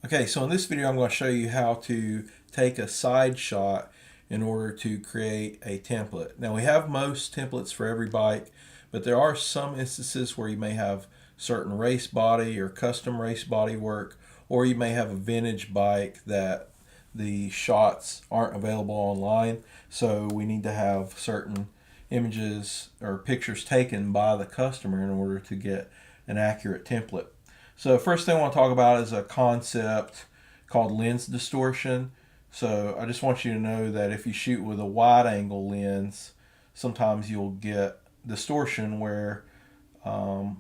Okay, so in this video I'm going to show you how to take a side shot in order to create a template. Now we have most templates for every bike, but there are some instances where you may have certain race body or custom race body work, or you may have a vintage bike that the shots aren't available online, so we need to have certain images or pictures taken by the customer in order to get an accurate template. So first thing I want to talk about is a concept called lens distortion. So I just want you to know that if you shoot with a wide angle lens, sometimes you'll get distortion where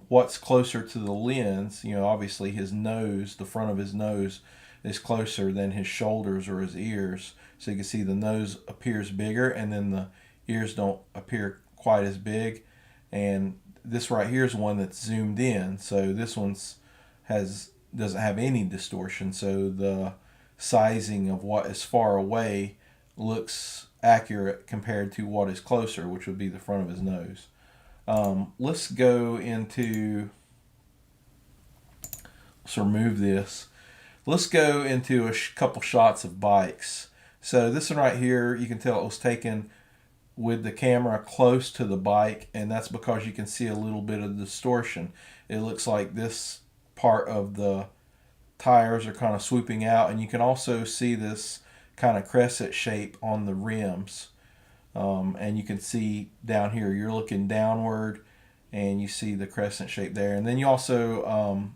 what's closer to the lens, obviously his nose, the front of his nose is closer than his shoulders or his ears. So you can see the nose appears bigger and then the ears don't appear quite as big. And this right here is one that's zoomed in. So this one's doesn't have any distortion, so the sizing of what is far away looks accurate compared to what is closer, which would be the front of his nose. Let's go into, let's remove this. Let's go into a couple shots of bikes. So this one right here, you can tell it was taken with the camera close to the bike, and that's because you can see a little bit of distortion. It looks like this part of the tires are kind of swooping out, and you can also see this kind of crescent shape on the rims. And you can see down here, you're looking downward and you see the crescent shape there. And then you also,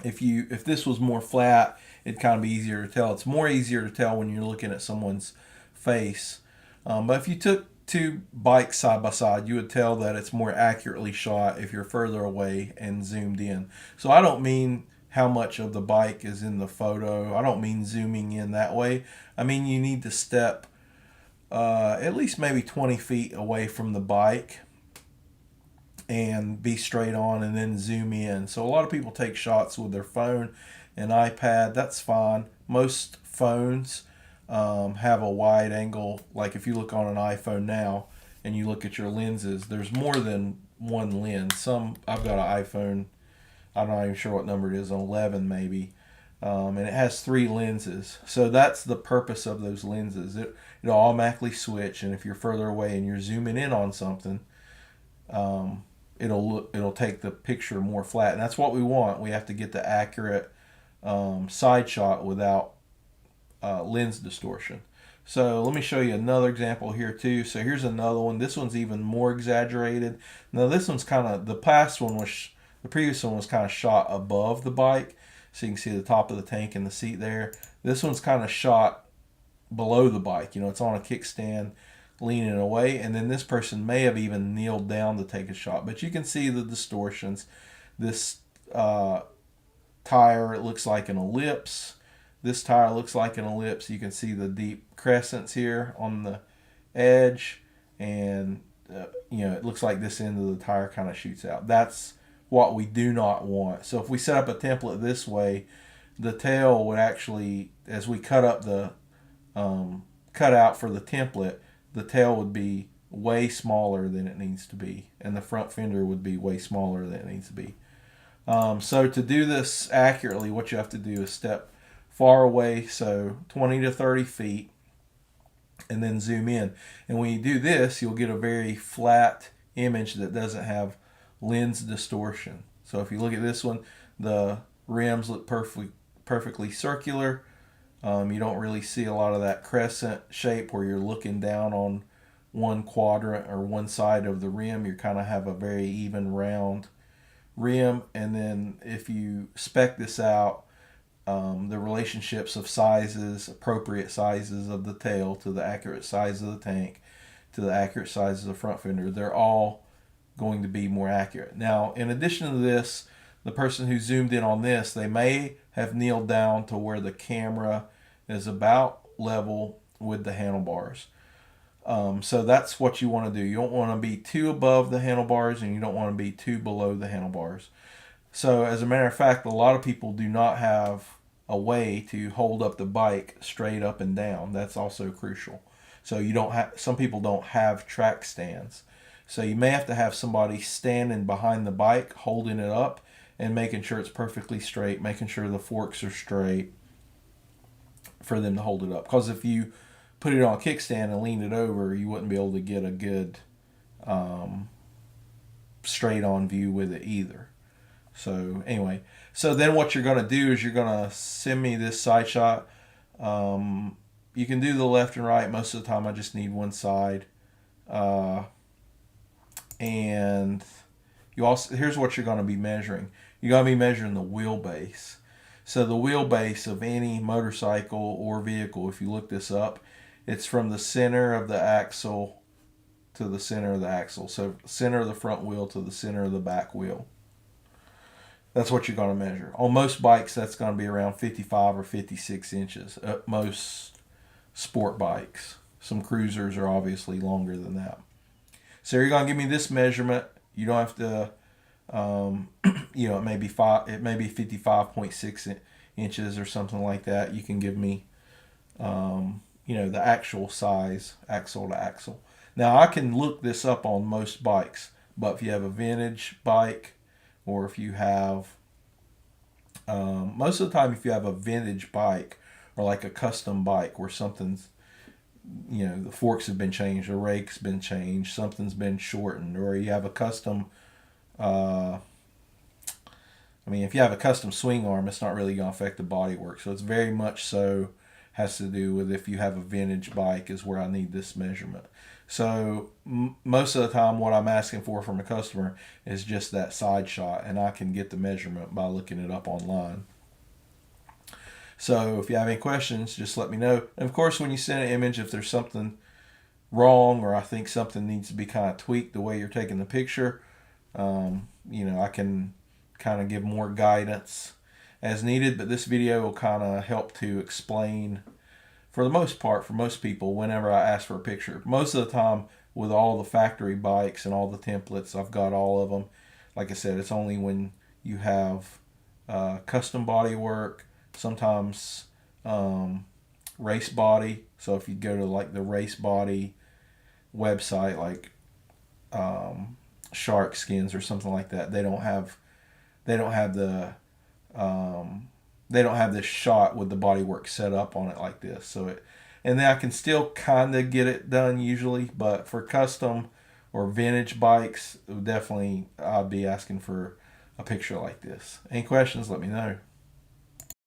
if this was more flat, it'd kind of be easier to tell. It's more easier to tell when you're looking at someone's face. But if you took two bikes side by side, you would tell that it's more accurately shot if you're further away and zoomed in. So I don't mean how much of the bike is in the photo. I don't mean zooming in that way. I mean you need to step at least maybe 20 feet away from the bike and be straight on and then zoom in. So a lot of people take shots with their phone and iPad. That's fine. Most phones have a wide angle. Like if you look on an iPhone now and you look at your lenses, there's more than one lens. I've got an iPhone, I'm not even sure what number it is, an 11 maybe, and it has 3 lenses. So that's the purpose of those lenses. It'll automatically switch, and if you're further away and you're zooming in on something, it'll take the picture more flat, and that's what we want. We have to get the accurate side shot without lens distortion. So let me show you another example here too. So here's another one. This one's even more exaggerated. Now this one's kind of, the previous one was kind of shot above the bike, so you can see the top of the tank and the seat there. This one's kind of shot below the bike. It's on a kickstand leaning away, and then this person may have even kneeled down to take a shot. But you can see the distortions. This tire, it looks like an ellipse. This tire looks like an ellipse. You can see the deep crescents here on the edge, and it looks like this end of the tire kind of shoots out. That's what we do not want. So if we set up a template this way, the tail would actually, as we cut up the cutout for the template, the tail would be way smaller than it needs to be, and the front fender would be way smaller than it needs to be. So to do this accurately, what you have to do is step far away, so 20 to 30 feet, and then zoom in. And when you do this, you'll get a very flat image that doesn't have lens distortion. So if you look at this one, the rims look perfectly circular. You don't really see a lot of that crescent shape where you're looking down on one quadrant or one side of the rim. You kind of have a very even round rim. And then if you spec this out, the relationships of sizes, appropriate sizes of the tail to the accurate size of the tank to the accurate size of the front fender, they're all going to be more accurate. Now, in addition to this, the person who zoomed in on this, they may have kneeled down to where the camera is about level with the handlebars. So that's what you want to do. You don't want to be too above the handlebars, and you don't want to be too below the handlebars. So as a matter of fact, a lot of people do not have a way to hold up the bike straight up and down. That's also crucial. So some people don't have track stands. So you may have to have somebody standing behind the bike holding it up, and making sure it's perfectly straight, making sure the forks are straight for them to hold it up. Because if you put it on a kickstand and lean it over, you wouldn't be able to get a good straight on view with it either. So anyway, so then what you're going to do is you're going to send me this side shot. You can do the left and right. Most of the time I just need one side. And you also, here's what you're going to be measuring. You're going to be measuring the wheelbase. So the wheelbase of any motorcycle or vehicle, if you look this up, it's from the center of the axle to the center of the axle. So center of the front wheel to the center of the back wheel. That's what you're going to measure. On most bikes, that's going to be around 55 or 56 inches. Most sport bikes. Some cruisers are obviously longer than that. So you're going to give me this measurement. You don't have to, it may be 55.6 inches or something like that. You can give me, the actual size, axle to axle. Now I can look this up on most bikes, but if you have a vintage bike, or if you have, most of the time, if you have a vintage bike or like a custom bike where something's, the forks have been changed, the rake's been changed, something's been shortened, or you have a custom, if you have a custom swing arm, it's not really going to affect the bodywork. So it's very much so has to do with if you have a vintage bike is where I need this measurement. So most of the time what I'm asking for from a customer is just that side shot, and I can get the measurement by looking it up online. So if you have any questions, just let me know. And of course, when you send an image, if there's something wrong or I think something needs to be kind of tweaked the way you're taking the picture, I can kind of give more guidance as needed. But this video will kind of help to explain, for the most part, for most people, whenever I ask for a picture. Most of the time, with all the factory bikes and all the templates, I've got all of them. Like I said, it's only when you have custom body work, sometimes race body. So if you go to like the race body website, like Shark Skins or something like that, they don't have this shot with the bodywork set up on it like this. So and then I can still kind of get it done usually, but for custom or vintage bikes, definitely I'd be asking for a picture like this. Any questions, let me know.